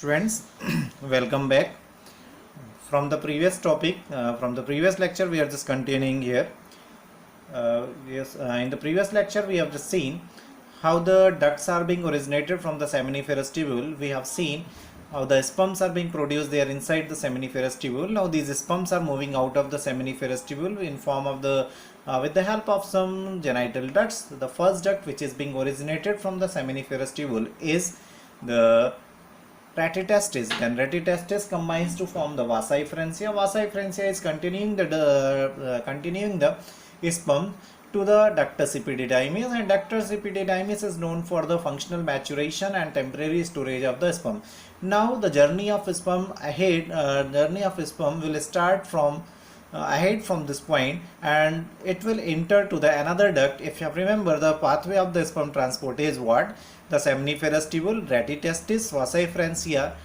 students. Welcome back. From the previous topic, from the previous lecture, we are just continuing here. In the previous lecture, we have just seen how the ducts are being originated from the seminiferous tubule. We have seen how the sperms are being produced there inside the seminiferous tubule. Now these sperms are moving out of the seminiferous tubule in form of the with the help of some genital ducts. The first duct which is being originated from the seminiferous tubule is the Ratitestis. Then Ratitestis combines to form the Vasa efferentia. Vasa efferentia is continuing the sperm to the ductus epididymis, and ductus epididymis is known for the functional maturation and temporary storage of the sperm. Now the journey of sperm will start from ahead from this point, and it will enter to the another duct. If you remember, the pathway of the sperm transport is what? The seminiferous tubule, Ratitestis, Vasa efferentia,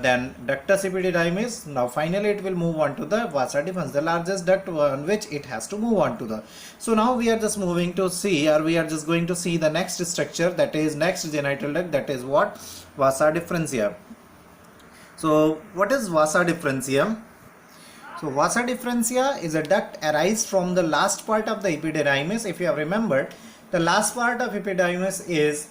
then ductus epididymis. Now finally it will move on to the Vasa deferens, the largest duct on which it has to move on to the. So now we are just moving to see, or we are just going to see the next structure, that is next genital duct, that is what? Vasa deferentia. So what is Vasa deferentia? So Vasa deferentia is a duct arise from the last part of the epididymis. If you have remembered, the last part of epididymis is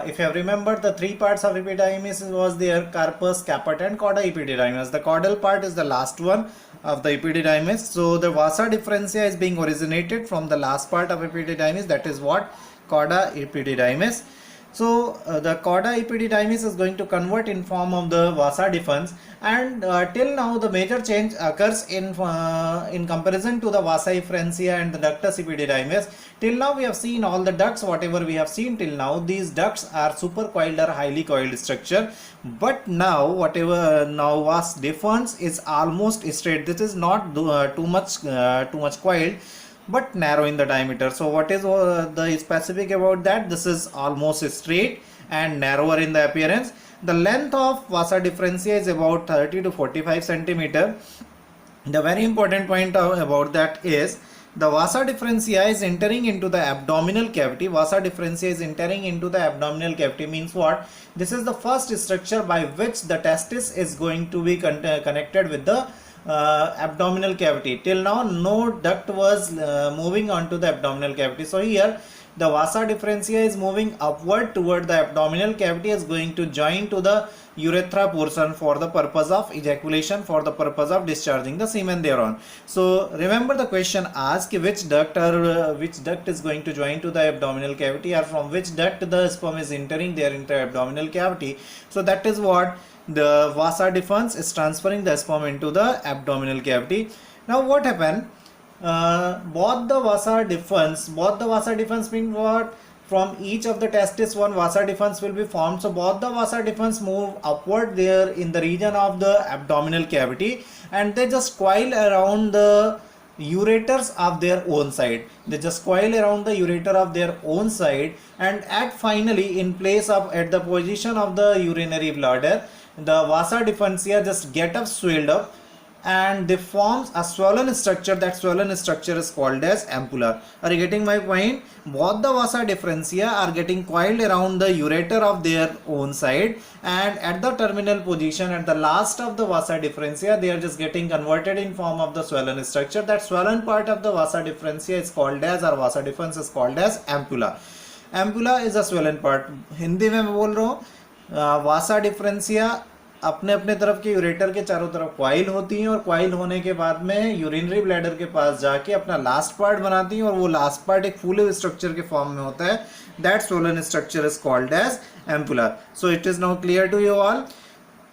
if you have remembered, the three parts of epididymis was there: carpus, caput and cauda epididymis. The caudal part is the last one of the epididymis. So the Vasa deferentia is being originated from the last part of epididymis, that is what? Cauda epididymis. So the cauda epididymis is going to convert in form of the Vasa deferens, and till now the major change occurs in comparison to the Vasa efferentia and the ductus epididymis. Till now we have seen all the ducts, whatever we have seen till now, these ducts are supercoiled or highly coiled structure. But now now Vas deferens is almost straight. This is not too much coiled, but narrow in the diameter. So what is the specific about that? This is almost straight and narrower in the appearance. The length of Vasa deferentia is about 30 to 45 centimeter. The very important point about that is the Vasa deferentia is entering into the abdominal cavity. Vasa deferentia is entering into the abdominal cavity means what? This is the first structure by which the testis is going to be connected with the abdominal cavity. Till now no duct was moving on to the abdominal cavity. So here the Vasa deferentia is moving upward toward the abdominal cavity, is going to join to the urethra portion for the purpose of ejaculation, for the purpose of discharging the semen thereon. So remember the question asked, which duct is going to join to the abdominal cavity, or from which duct the sperm is entering there into the abdominal cavity. So that is what the Vasa deferens is transferring the sperm into the abdominal cavity. Now what happened? Both the Vasa deferens mean what? From each of the testis one Vasa deferens will be formed. So both the Vasa deferens move upward there in the region of the abdominal cavity, and they just coil around the ureters of their own side. They just coil around the ureter of their own side, and finally at the position of the urinary bladder, the Vasa deferentia just get up, swelled up, and they forms a swollen structure. That swollen structure is called as ampulla. Are you getting my point? Both the Vasa deferentia are getting coiled around the ureter of their own side, and at the terminal position, at the last of the Vasa deferentia, they are just getting converted in form of the swollen structure. That swollen part of the Vasa deferentia is called as, or Vasa deferens is called as, ampulla. Ampulla is a swollen part. Hindi में मैं बोल रहा हूँ, Vasa deferentia अपने अपने तरफ के ureter के चारों तरफ क्वाइल होती हैं, और क्वाइल होने के बाद में यूरिनरी ब्लैडर के पास जाके अपना लास्ट पार्ट बनाती हैं, और वो लास्ट पार्ट एक फूले स्ट्रक्चर के फॉर्म में होता है. That swollen structure is called as ampulla. So it is now clear to you all.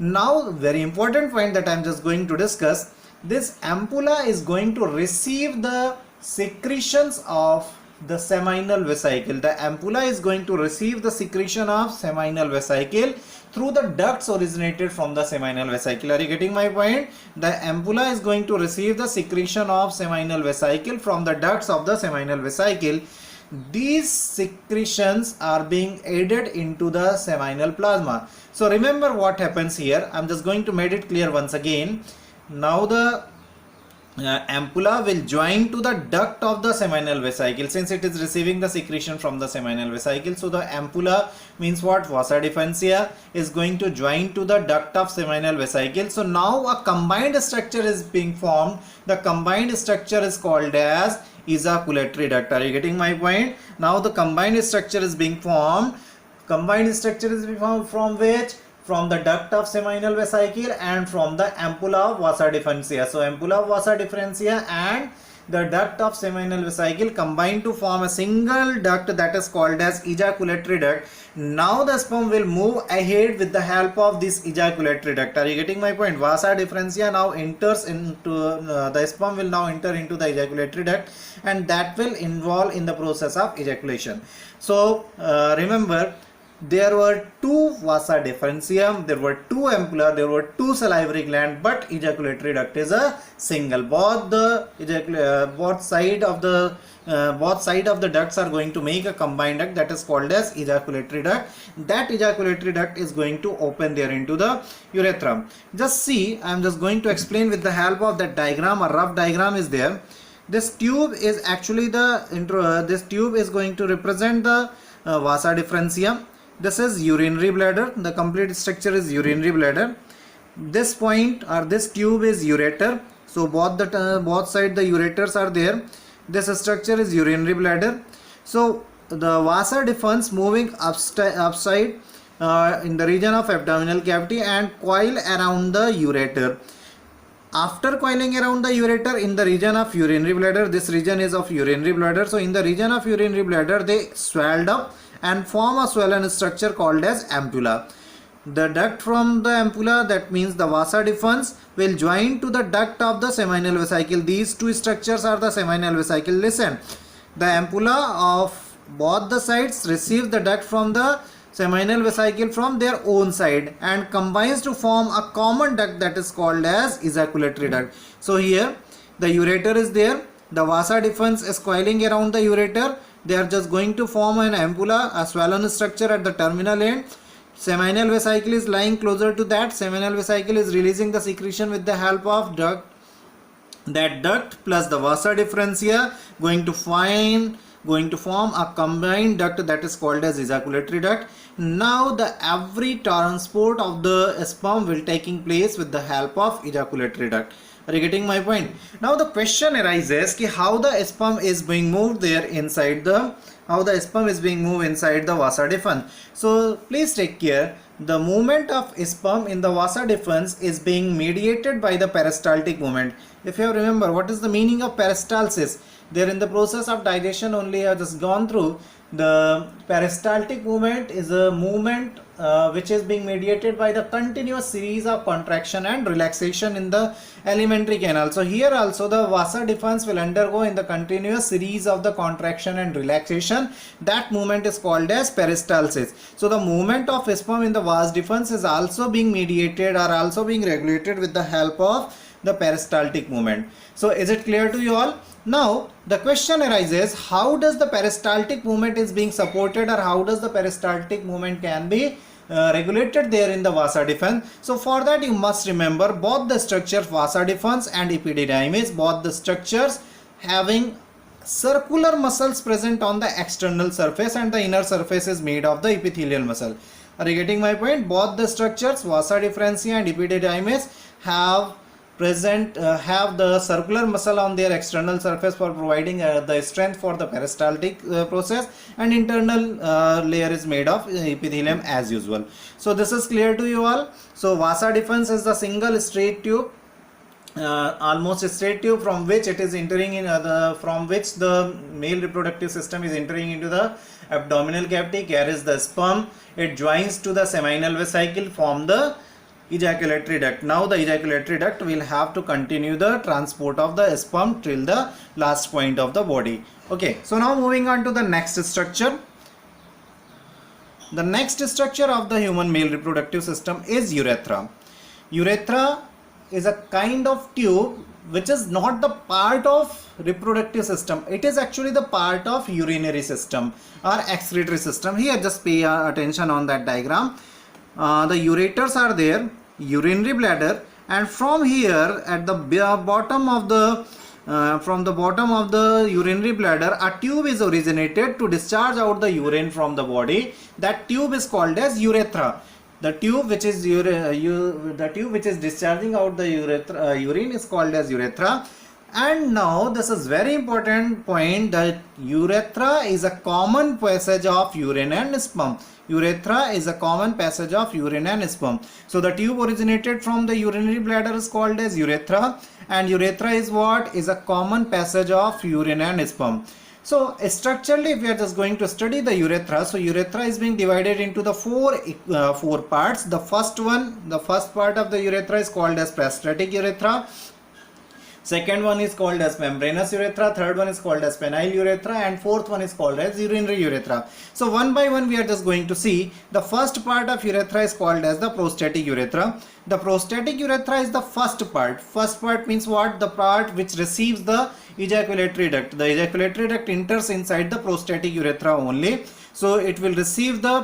Now very important point that I am just going to discuss, this ampulla is going to receive the secretions of the seminal vesicle. The ampulla is going to receive the secretion of seminal vesicle through the ducts originated from the seminal vesicle. Are you getting my point? The ampulla is going to receive the secretion of seminal vesicle from the ducts of the seminal vesicle. These secretions are being aided into the seminal plasma. So remember what happens here. I'm just going to make it clear once again. Now the ampulla will join to the duct of the seminal vesicle, since it is receiving the secretion from the seminal vesicle. So the ampulla means what? Vasa differentia is going to join to the duct of seminal vesicle. So now a combined structure is being formed. The combined structure is called as ejaculatory duct. Are you getting my point? Now the combined structure is being formed. Combined structure is being formed from which? From the duct of seminal vesicle and from the ampulla of vasa differentia. So ampulla of vasa differentia and the duct of seminal vesicle combine to form a single duct, that is called as ejaculatory duct. Now the sperm will move ahead with the help of this ejaculatory duct. Are you getting my point? Vasa differentia now enters into the sperm will now enter into the ejaculatory duct, and that will involve in the process of ejaculation. So remember, there were two vasa differentium, there were two ampulla, there were two salivary gland, but ejaculatory duct is a single. Both side of the ducts are going to make a combined duct, that is called as ejaculatory duct. That ejaculatory duct is going to open there into the urethra. Just see, I am just going to explain with the help of that diagram. A rough diagram is there. This tube is actually this tube is going to represent the vasa differentium. This is urinary bladder. The complete structure is urinary bladder. This point or this tube is ureter. So both side the ureters are there. This structure is urinary bladder. So the vasa difference moving upside in the region of abdominal cavity and coil around the ureter. After coiling around the ureter in the region of urinary bladder, this region is of urinary bladder. So in the region of urinary bladder, they swelled up and form a swollen structure called as ampulla. The duct from the ampulla, that means the vasa deferens, will join to the duct of the seminal vesicle. These two structures are the seminal vesicle. Listen, the ampulla of both the sides receives the duct from the seminal vesicle from their own side and combines to form a common duct, that is called as ejaculatory duct. So here the ureter is there, the vasa deferens is coiling around the ureter. They are just going to form an ampulla, a swollen structure at the terminal end. Seminal vesicle is lying closer to that. Seminal vesicle is releasing the secretion with the help of duct. That duct plus the vasa differentia going to form a combined duct, that is called as ejaculatory duct. Now the every transport of the sperm will taking place with the help of ejaculatory duct. Are you getting my point? Now the question arises ki how the sperm is being moved there inside the vasa deferens. So please take care. The movement of sperm in the vasa deferens is being mediated by the peristaltic movement. If you remember, what is the meaning of peristalsis? There in the process of digestion only I have just gone through. The peristaltic movement is a movement which is being mediated by the continuous series of contraction and relaxation in the alimentary canal. So here also the vasa deferens will undergo in the continuous series of the contraction and relaxation. That movement is called as peristalsis. So the movement of sperm in the vas deferens is also being mediated or also being regulated with the help of the peristaltic movement. So is it clear to you all? Now the question arises, how does the peristaltic movement is being supported, or how does the peristaltic movement can be regulated there in the vasa deferens? So for that you must remember both the structures vasa deferens and epididymis, both the structures having circular muscles present on the external surface, and the inner surface is made of the epithelial muscle. Are you getting my point? Both the structures vasa differentia and epididymis have the circular muscle on their external surface for providing the strength for the peristaltic process, and internal layer is made of epithelium as usual. So this is clear to you all. So vasa deferens is the single straight tube, almost straight tube from which it is entering in from which the male reproductive system is entering into the abdominal cavity, carries the sperm, it joins to the seminal vesicle, form the ejaculatory duct. Now the ejaculatory duct will have to continue the transport of the sperm till the last point of the body. Okay, so now moving on to the next structure. The next structure of the human male reproductive system is urethra. Urethra is a kind of tube which is not the part of reproductive system. It is actually the part of urinary system or excretory system. Here just pay attention on that diagram. The ureters are there, urinary bladder, and from here at the bottom of the from the bottom of the urinary bladder, a tube is originated to discharge out the urine from the body. That tube is called as urethra. The tube which is discharging out the urine is called as urethra. And now this is very important point, that urethra is a common passage of urine and sperm. Urethra is a common passage of urine and sperm. So the tube originated from the urinary bladder is called as urethra, and urethra is what? Is a common passage of urine and sperm. So structurally, if we are just going to study the urethra, so urethra is being divided into the four parts. The first part of the urethra is called as prostatic urethra. Second one is called as membranous urethra, third one is called as penile urethra, and fourth one is called as urinary urethra. So one by one we are just going to see. The first part of urethra is called as the prostatic urethra. The prostatic urethra is the first part. First part means what? The part which receives the ejaculatory duct. The ejaculatory duct enters inside the prostatic urethra only. So it will receive the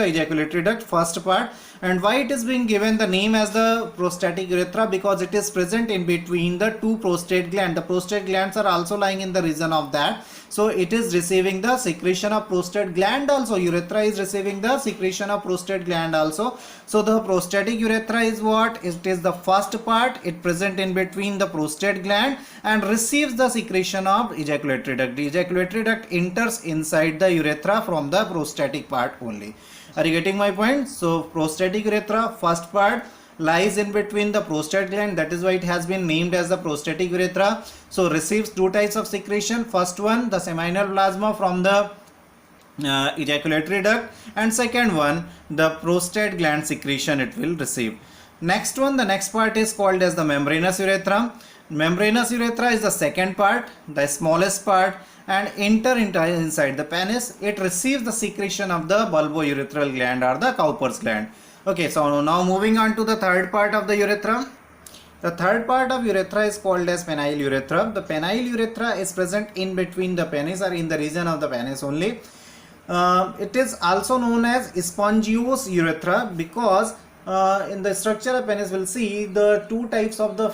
ejaculatory duct, first part. And why it is being given the name as the prostatic urethra? Because it is present in between the two prostate glands. The prostate glands are also lying in the region of that. So it is receiving the secretion of prostate gland also. Urethra is receiving the secretion of prostate gland also. So the prostatic urethra is what? It is the first part. It present in between the prostate gland and receives the secretion of ejaculatory duct. The ejaculatory duct enters inside the urethra from the prostatic part only. Are you getting my point? So prostatic urethra, first part, lies in between the prostate gland. That is why it has been named as the prostatic urethra. So receives two types of secretion. First one, the seminal plasma from the ejaculatory duct, and second one, the prostate gland secretion it will receive. Next one, the next part is called as the membranous urethra. Membranous urethra is the second part, the smallest part, and enter inside the penis. It receives the secretion of the bulbourethral gland or the Cowper's gland. Okay, so now moving on to the third part of the urethra. The third part of urethra is called as penile urethra. The penile urethra is present in between the penis or in the region of the penis only. It is also known as spongious urethra because in the structure of penis we'll see the two types of the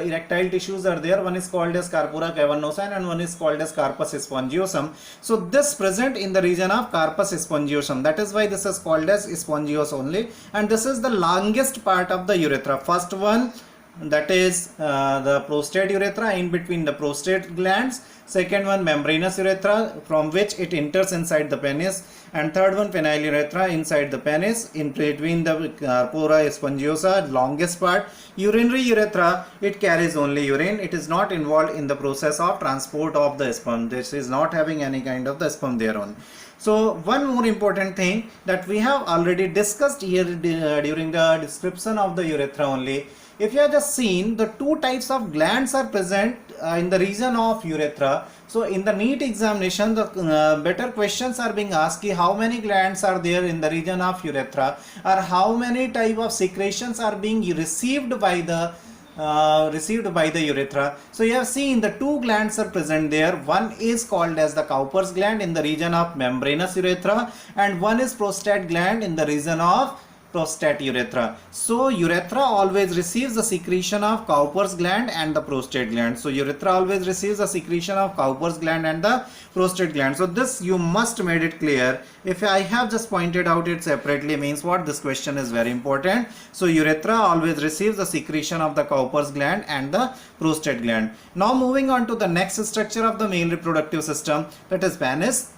erectile tissues are there. One is called as corpora cavernosa and one is called as corpus spongiosum. So this present in the region of corpus spongiosum. That is why this is called as spongious only, and this is the longest part of the urethra. First one, that is the prostate urethra in between the prostate glands. Second one, membranous urethra from which it enters inside the penis, and third one, penile urethra inside the penis in between the corpora spongiosa, longest part. Urinary urethra, it carries only urine. It is not involved in the process of transport of the sperm. This is not having any kind of the sperm there on. So one more important thing that we have already discussed here during the description of the urethra only. If you have just seen, the two types of glands are present in the region of urethra. So in the NEET examination, the better questions are being asked, how many glands are there in the region of urethra, or how many type of secretions are being received by the urethra. So you have seen the two glands are present there. One is called as the Cowper's gland in the region of membranous urethra, and one is prostate gland in the region of prostate urethra. So urethra always receives the secretion of Cowper's gland and the prostate gland. So urethra always receives the secretion of Cowper's gland and the prostate gland. So this you must made it clear. If I have just pointed out it separately, means what? This question is very important. So urethra always receives the secretion of the Cowper's gland and the prostate gland. Now moving on to the next structure of the male reproductive system, that is penis.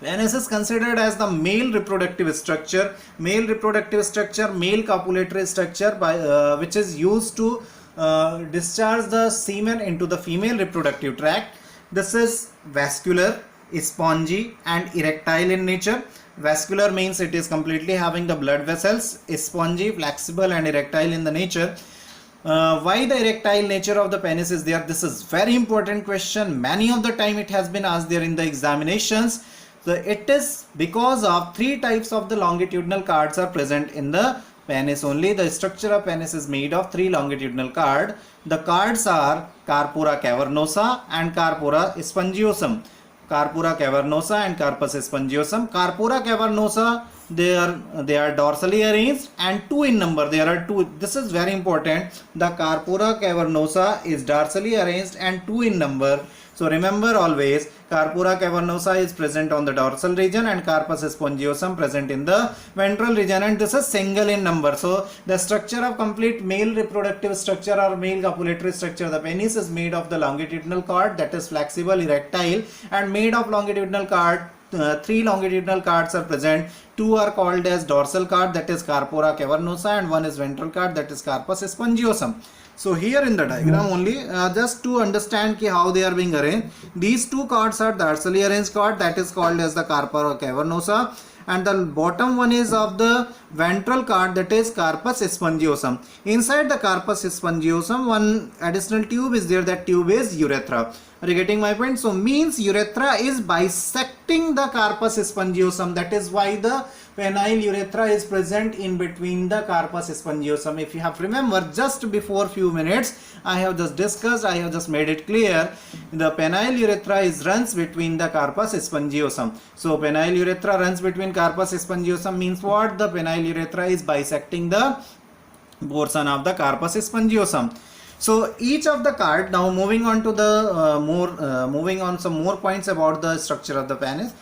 Penis is considered as the male reproductive structure, male copulatory structure by which is used to discharge the semen into the female reproductive tract. This is vascular, spongy and erectile in nature. Vascular means it is completely having the blood vessels, spongy, flexible and erectile in the nature. Why the erectile nature of the penis is there? This is very important question. Many of the time it has been asked there in the examinations. So it is because of three types of the longitudinal cords are present in the penis only. The structure of penis is made of three longitudinal cords. The cords are corpora cavernosa and corpora spongiosum. Corpora cavernosa and corpus spongiosum. Corpora cavernosa they are dorsally arranged and two in number. There are two. This is very important. The Carpora cavernosa is dorsally arranged and two in number. So remember always, Carpora cavernosa is present on the dorsal region and Carpus spongiosum present in the ventral region, and this is single in number. So the structure of complete male reproductive structure or male copulatory structure, the penis is made of the longitudinal cord that is flexible, erectile, and made of longitudinal cord. Three longitudinal cards are present. Two are called as dorsal card, that is Carpora cavernosa, and one is ventral card, that is Carpus spongiosum. So here in the diagram only, just to understand how they are being arranged, these two cards are dorsally arranged card, that is called as the Carpora cavernosa, and the bottom one is of the ventral card, that is Carpus spongiosum. Inside the Carpus spongiosum, one additional tube is there, that tube is urethra. Are you getting my point? So means urethra is bisecting the Carpus spongiosum. That is why the penile urethra is present in between the Carpus spongiosum. If you have remember, just before few minutes I have just discussed, I have just made it clear, the penile urethra runs between the Carpus spongiosum. So penile urethra runs between Carpus spongiosum means what? The penile urethra is bisecting the portion of the Carpus spongiosum. So each of the card, now moving on to the moving on some more points about the structure of the penis.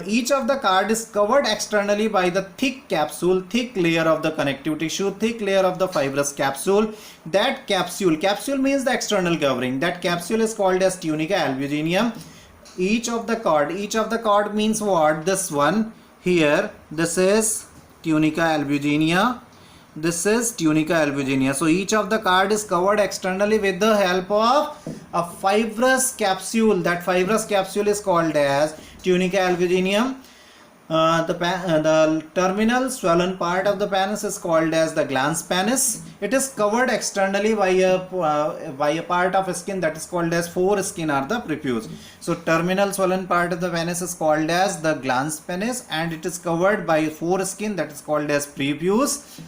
Each of the card is covered externally by the thick capsule, thick layer of the connective tissue, thick layer of the fibrous capsule. That capsule means the external covering. That capsule is called as tunica albuginea. Each of the cord means what? This one here, this is tunica albuginea. This is tunica albuginea. So each of the card is covered externally with the help of a fibrous capsule. That fibrous capsule is called as tunica albuginea. The terminal swollen part of the penis is called as the glans penis. It is covered externally by a part of skin that is called as foreskin or the prepuce. So terminal swollen part of the penis is called as the glans penis, and it is covered by foreskin that is called as prepuce.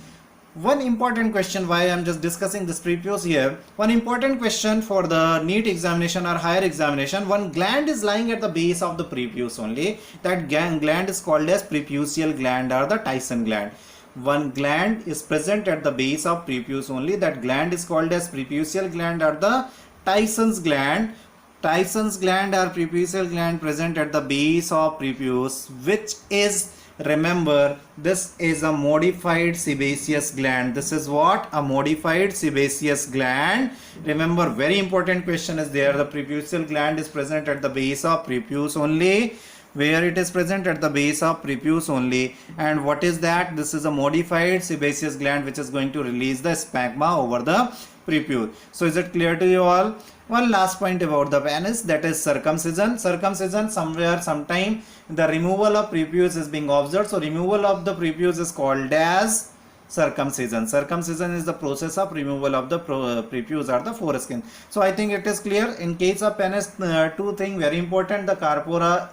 One important question, why I am just discussing this prepuce here, one important question for the NEET examination or higher examination, one gland is lying at the base of the prepuce only. That gland is called as prepucial gland or the Tyson gland. One gland is present at the base of prepuce only. That gland is called as prepucial gland or the Tyson's gland. Tyson's gland or prepucial gland present at the base of prepuce, which is, remember, this is a modified sebaceous gland. This is what? A modified sebaceous gland. Remember, very important question is there. The prepucial gland is present at the base of prepuce only. Where it is present? At the base of prepuce only. And what is that? This is a modified sebaceous gland which is going to release the sperma over the prepuce. So is it clear to you all? One last point about the penis, that is circumcision. Circumcision, somewhere, sometime, the removal of prepuce is being observed. So removal of the prepuce is called as circumcision. Circumcision is the process of removal of the prepuce or the foreskin. So I think it is clear. In case of penis, two things very important: the Carpora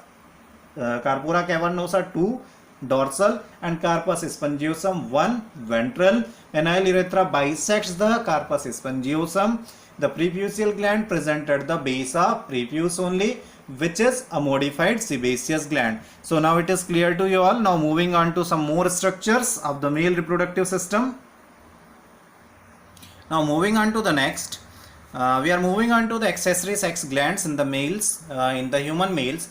cavernosa 2 dorsal and Carpus spongiosum 1 ventral. Penile urethra bisects the Carpus spongiosum. The prepucial gland present at the base of prepuce only, which is a modified sebaceous gland. So now it is clear to you all. Now moving on to some more structures of the male reproductive system. Now moving on to the next, we are moving on to the accessory sex glands in the males, in the human males.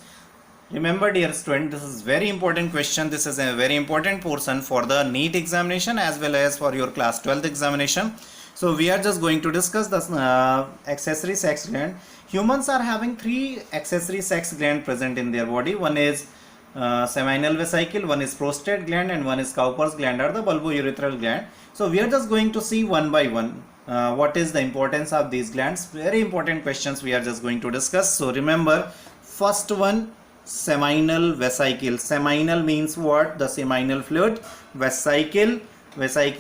Remember, dear student, this is very important question. This is a very important portion for the NEET examination as well as for your class 12th examination. So we are just going to discuss the accessory sex gland. Humans are having 3 accessory sex gland present in their body. One is seminal vesicle, one is prostate gland, and one is Cowper's gland or the bulbourethral gland. So we are just going to see one by one what is the importance of these glands. Very important questions we are just going to discuss. So remember, first one, seminal vesicle. Seminal means what? The seminal fluid. Vesicle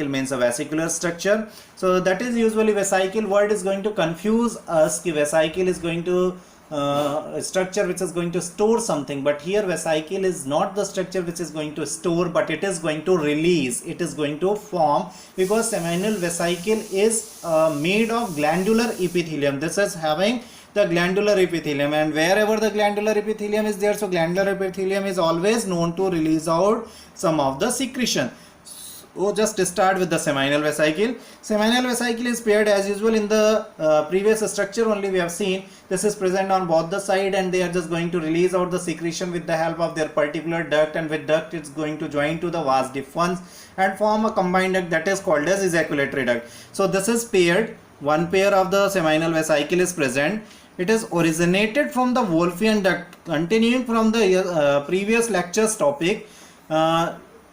means a vesicular structure. So that is usually vesicle word is going to confuse us. Vesicle is going to a structure which is going to store something, but here vesicle is not the structure which is going to store, but it is going to release, it is going to form, because seminal vesicle is made of glandular epithelium. This is having the glandular epithelium, and wherever the glandular epithelium is there, so glandular epithelium is always known to release out some of the secretion. So just start with the seminal vesicle. Seminal vesicle is paired as usual in the previous structure only we have seen. This is present on both the side, and they are just going to release out the secretion with the help of their particular duct, and with duct it's going to join to the vas deferens and form a combined duct that is called as ejaculatory duct. So this is paired. One pair of the seminal vesicle is present. It is originated from the Wolffian duct. Continuing from the previous lecture's topic,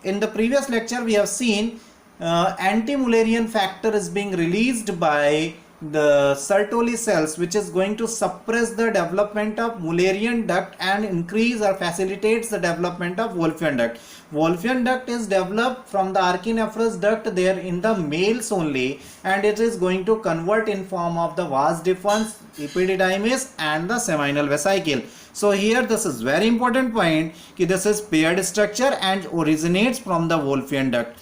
in the previous lecture we have seen anti-Mullerian factor is being released by the Sertoli cells, which is going to suppress the development of Mullerian duct and increase or facilitates the development of Wolffian duct. Wolffian duct is developed from the archinephros duct there in the males only, and it is going to convert in form of the vas deferens, epididymis and the seminal vesicle. So here this is very important point कि this is paired structure and originates from the Wolffian duct.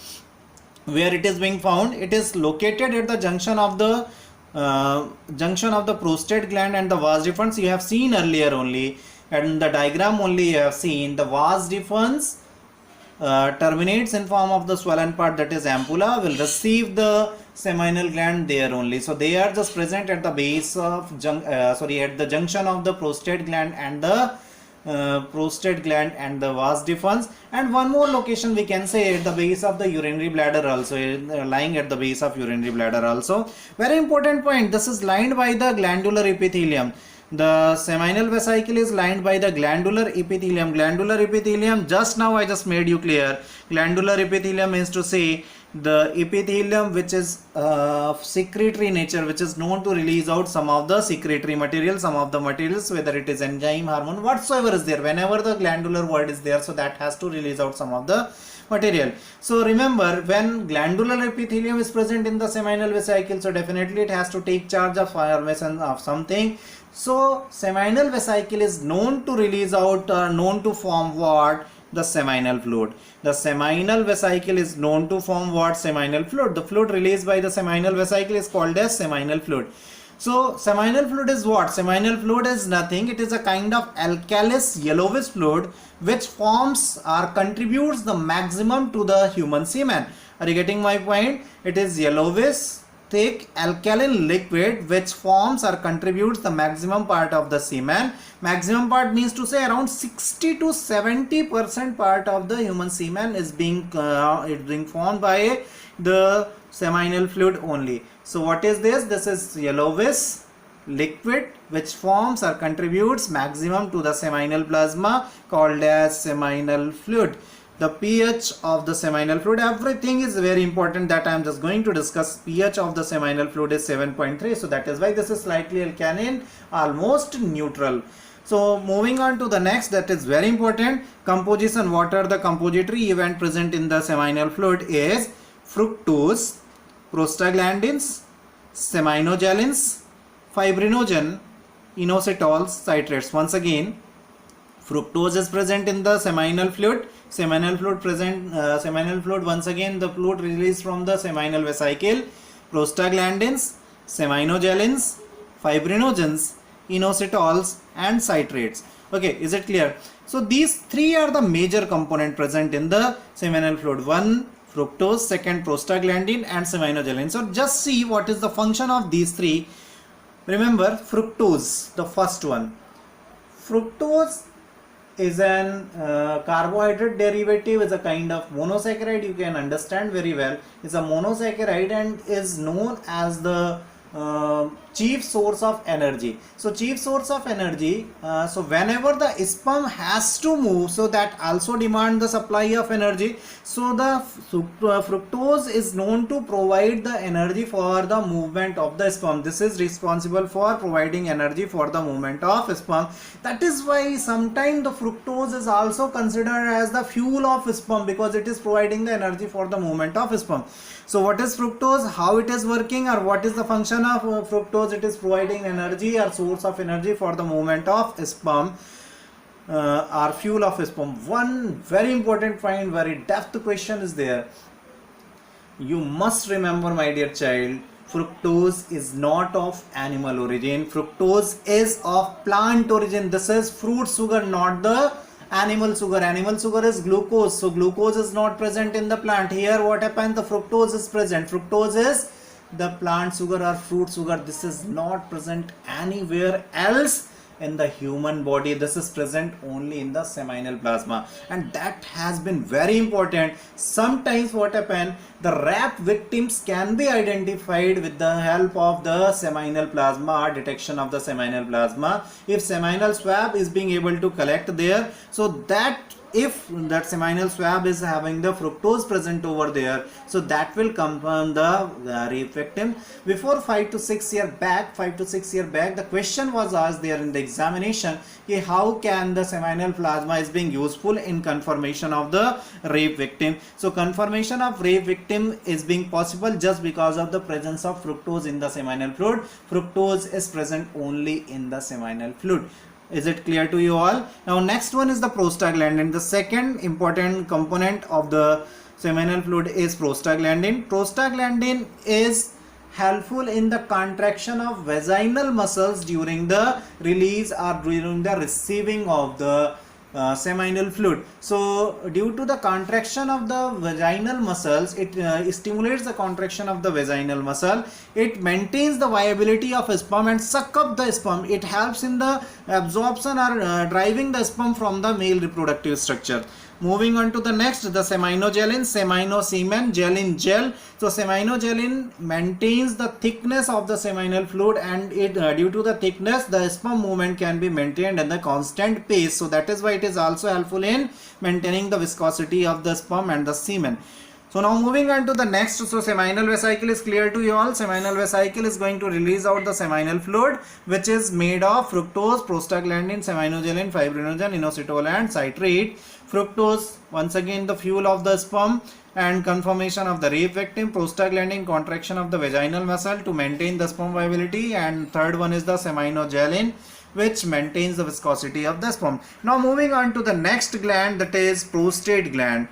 Where it is being found, it is located at the junction of the prostate gland and the vas deferens. You have seen earlier only, and in the diagram only you have seen the vas deferens terminates in form of the swollen part, that is ampulla, will receive the seminal gland there only. So they are just present at the base of at the junction of the prostate gland and the vas deferens, and one more location we can say at the base of the urinary bladder also, lying at the base of urinary bladder also. Very important point, this is lined by the glandular epithelium. The seminal vesicle is lined by the glandular epithelium. Glandular epithelium, just now I just made you clear. Glandular epithelium means to say the epithelium which is secretory nature, which is known to release out some of the secretory material, some of the materials, whether it is enzyme, hormone, whatsoever is there. Whenever the glandular word is there, so that has to release out some of the material. So remember, when glandular epithelium is present in the seminal vesicle, so definitely it has to take charge of formation of something. So seminal vesicle is known to release out, known to form what? The seminal fluid. The seminal vesicle is known to form what? Seminal fluid. The fluid released by the seminal vesicle is called as seminal fluid. So seminal fluid is what? Seminal fluid is nothing. It is a kind of alkalis yellowish fluid which forms or contributes the maximum to the human semen. Are you getting my point? It is yellowish, thick alkaline liquid which forms or contributes the maximum part of the semen. Maximum part means to say around 60 to 70% part of the human semen is being formed by the seminal fluid only. So what is this? This is yellowish liquid which forms or contributes maximum to the seminal plasma, called as seminal fluid. The pH of the seminal fluid, everything is very important that I am just going to discuss. pH of the seminal fluid is 7.3, so that is why this is slightly alkaline, almost neutral. So moving on to the next, that is very important, composition. What are the compository event present in the seminal fluid is fructose, prostaglandins, seminogallins, fibrinogen, inositols, citrates. Once again, fructose is present in the seminal fluid. Seminal fluid, once again the fluid released from the seminal vesicle. Prostaglandins, seminogallins, fibrinogens, inositols and citrates. Okay, is it clear? So these three are the major component present in the seminal fluid. One fructose, second prostaglandin and seminogallin. So just see what is the function of these three. Remember, fructose, the first one. Fructose is an carbohydrate derivative, is a kind of monosaccharide. You can understand very well. It's a monosaccharide and is known as the chief source of energy. So chief source of energy, so whenever the sperm has to move, so that also demand the supply of energy. So the fructose is known to provide the energy for the movement of the sperm. This is responsible for providing energy for the movement of sperm. That is why sometimes the fructose is also considered as the fuel of sperm, because it is providing the energy for the movement of sperm. So what is fructose, how it is working, or what is the function of fructose? It is providing energy or source of energy for the movement of sperm or fuel of sperm. One very important point, very depth question is there. You must remember, my dear child, fructose is not of animal origin. Fructose is of plant origin. This is fruit sugar, not the animal sugar. Animal sugar is glucose, so glucose is not present in the plant. Here what happens, the fructose is present. Fructose is the plant sugar or fruit sugar. This is not present anywhere else in the human body. This is present only in the seminal plasma, and that has been very important. Sometimes what happen, the RAP victims can be identified with the help of the seminal plasma or detection of the seminal plasma. If seminal swab is being able to collect there, so that if that seminal swab is having the fructose present over there, so that will confirm the rape victim. Before 5 to 6 years back, the question was asked there in the examination, how can the seminal plasma is being useful in confirmation of the rape victim. So confirmation of rape victim is being possible just because of the presence of fructose in the seminal fluid. Fructose is present only in the seminal fluid. Is it clear to you all? Now next one is the prostaglandin. The second important component of the seminal fluid is prostaglandin. Prostaglandin is helpful in the contraction of vaginal muscles during the release or during the receiving of the seminal fluid. So due to the contraction of the vaginal muscles, it stimulates the contraction of the vaginal muscle. It maintains the viability of sperm and suck up the sperm. It helps in the absorption or driving the sperm from the male reproductive structure. Moving on to the next, the seminogelin, seminosemen, gelin gel. So seminogelin maintains the thickness of the seminal fluid, and it due to the thickness, the sperm movement can be maintained at the constant pace. So that is why it is also helpful in maintaining the viscosity of the sperm and the semen. So now moving on to the next, so seminal vesicle is clear to you all. Seminal vesicle is going to release out the seminal fluid, which is made of fructose, prostaglandin, seminogelin, fibrinogen, inositol and citrate. Fructose, once again the fuel of the sperm and confirmation of the rape victim. Prostaglandin, contraction of the vaginal muscle to maintain the sperm viability, and third one is the seminogelin, which maintains the viscosity of the sperm. Now moving on to the next gland, that is prostate gland.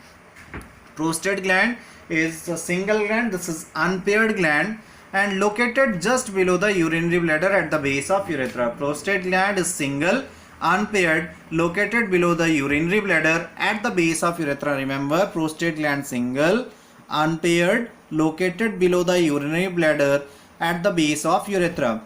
Prostate gland is a single gland. This is unpaired gland and located just below the urinary bladder at the base of urethra. Prostate gland is single, unpaired, located below the urinary bladder at the base of urethra. Remember, prostate gland single, unpaired, located below the urinary bladder at the base of urethra.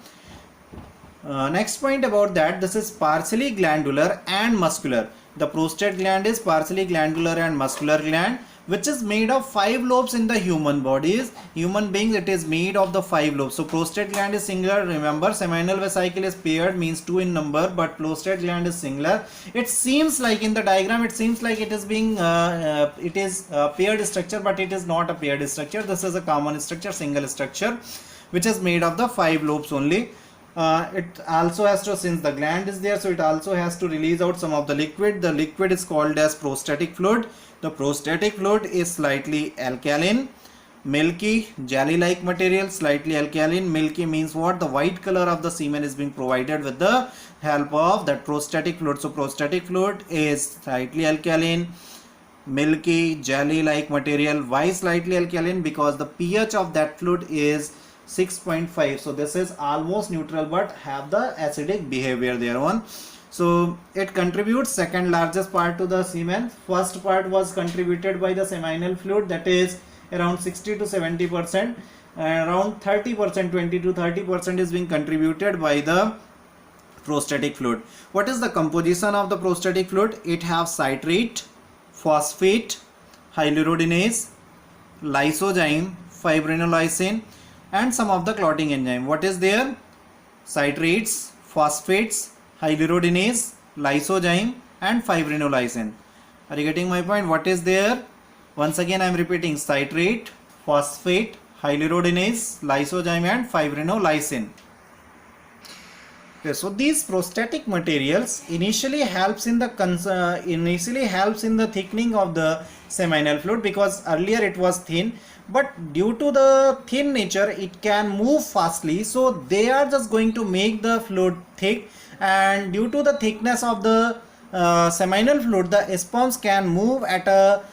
Next point about that, this is partially glandular and muscular. The prostate gland is partially glandular and muscular gland, which is made of 5 lobes in the human beings. It is made of the 5 lobes. So prostate gland is singular. Remember, seminal vesicle is paired, means 2 in number, but prostate gland is singular. It seems like in the diagram, it seems like it is being paired structure, but it is not a paired structure. This is a common structure, single structure, which is made of the 5 lobes only. It also has to, since the gland is there, so it also has to release out some of the liquid. The liquid is called as prostatic fluid. The prostatic fluid is slightly alkaline, milky, jelly-like material, slightly alkaline. Milky means what? The white color of the semen is being provided with the help of that prostatic fluid. So prostatic fluid is slightly alkaline, milky, jelly-like material. Why slightly alkaline? Because the pH of that fluid is 6.5. So this is almost neutral but have the acidic behavior thereon. So it contributes second largest part to the semen. First part was contributed by the seminal fluid, that is around 60 to 70%. Around 30%, 20 to 30% is being contributed by the prostatic fluid. What is the composition of the prostatic fluid? It has citrate, phosphate, hyaluronidase, lysozyme, fibrinolysin and some of the clotting enzyme. What is there? Citrates, phosphates, hyaluronidase, lysozyme and fibrinolysin. Are you getting my point? What is there? Once again I am repeating: citrate, phosphate, hyaluronidase, lysozyme and fibrinolysin. Okay, so these prostatic materials initially helps in the thickening of the seminal fluid, because earlier it was thin, but due to the thin nature it can move fastly, so they are just going to make the fluid thick, and due to the thickness of the seminal fluid, the sperms can move at a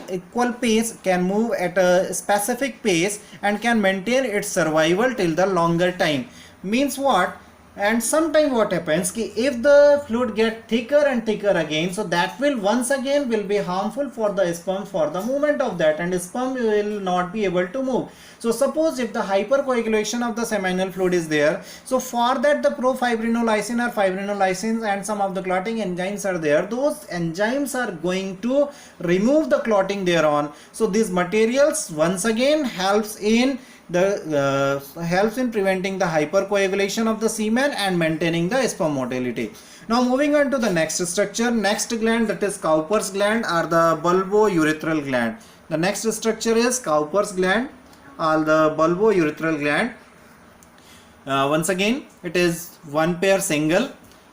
equal pace, can move at a specific pace and can maintain its survival till the longer time. Means what? And sometime what happens ki if the fluid get thicker and thicker again, so that will once again will be harmful for the sperm for the movement of that, and sperm will not be able to move. So suppose if the hypercoagulation of the seminal fluid is there, so for that the profibrinolysin or fibrinolysin and some of the clotting enzymes are there, those enzymes are going to remove the clotting thereon. So these materials once again helps in preventing the hypercoagulation of the semen and maintaining the sperm motility. Now moving on to the next structure, next gland, that is Cowper's gland or the bulbourethral gland. The next structure is Cowper's gland or the bulbourethral gland. Once again, it is one pair single.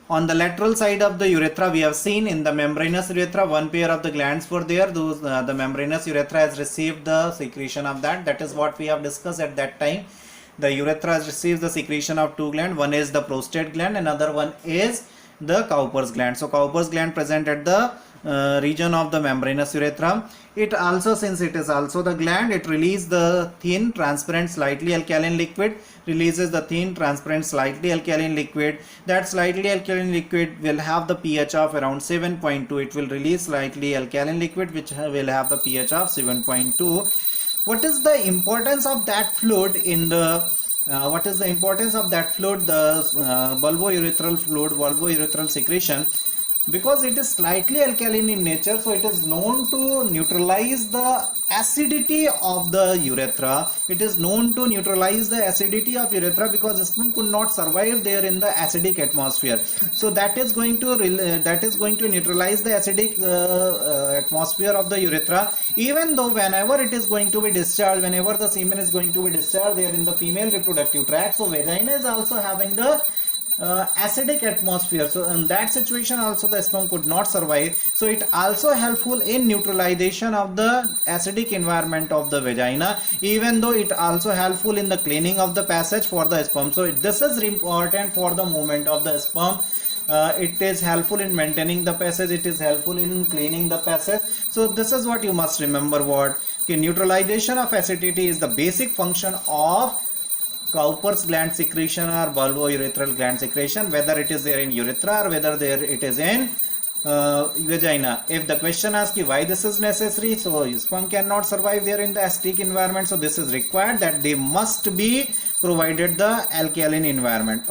On the lateral side of the urethra, we have seen in the membranous urethra, one pair of the glands were there. Those the membranous urethra has received the secretion of that. That is what we have discussed at that time. The urethra has received the secretion of two glands. One is the prostate gland, another one is the Cowper's gland. So Cowper's gland present at the region of the membranous urethra. It also, since it is also the gland, it releases the thin, transparent, slightly alkaline liquid. Releases the thin, transparent, slightly alkaline liquid. That slightly alkaline liquid will have the pH of around 7.2. It will release slightly alkaline liquid which will have the pH of 7.2. What is the importance of that fluid in the what is the importance of that fluid, the bulbourethral fluid, bulbourethral secretion? Because it is slightly alkaline in nature, so it is known to neutralize the acidity of the urethra. It is known to neutralize the acidity of urethra because sperm could not survive there in the acidic atmosphere. So that is going to neutralize the acidic atmosphere of the urethra. Even though whenever it is going to be discharged, whenever the semen is going to be discharged there in the female reproductive tract, so vagina is also having the acidic atmosphere, so in that situation also the sperm could not survive. So it also helpful in neutralization of the acidic environment of the vagina, even though it also helpful in the cleaning of the passage for the sperm. So this is important for the movement of the sperm. It is helpful in maintaining the passage, it is helpful in cleaning the passage. So this is what you must remember, what neutralization of acidity is the basic function of Cowper's gland secretion or bulbourethral gland secretion, whether it is there in urethra or whether it is in vagina. If the question asks why this is necessary, so sperm cannot survive there in the acidic environment, so this is required that they must be provided the alkaline environment.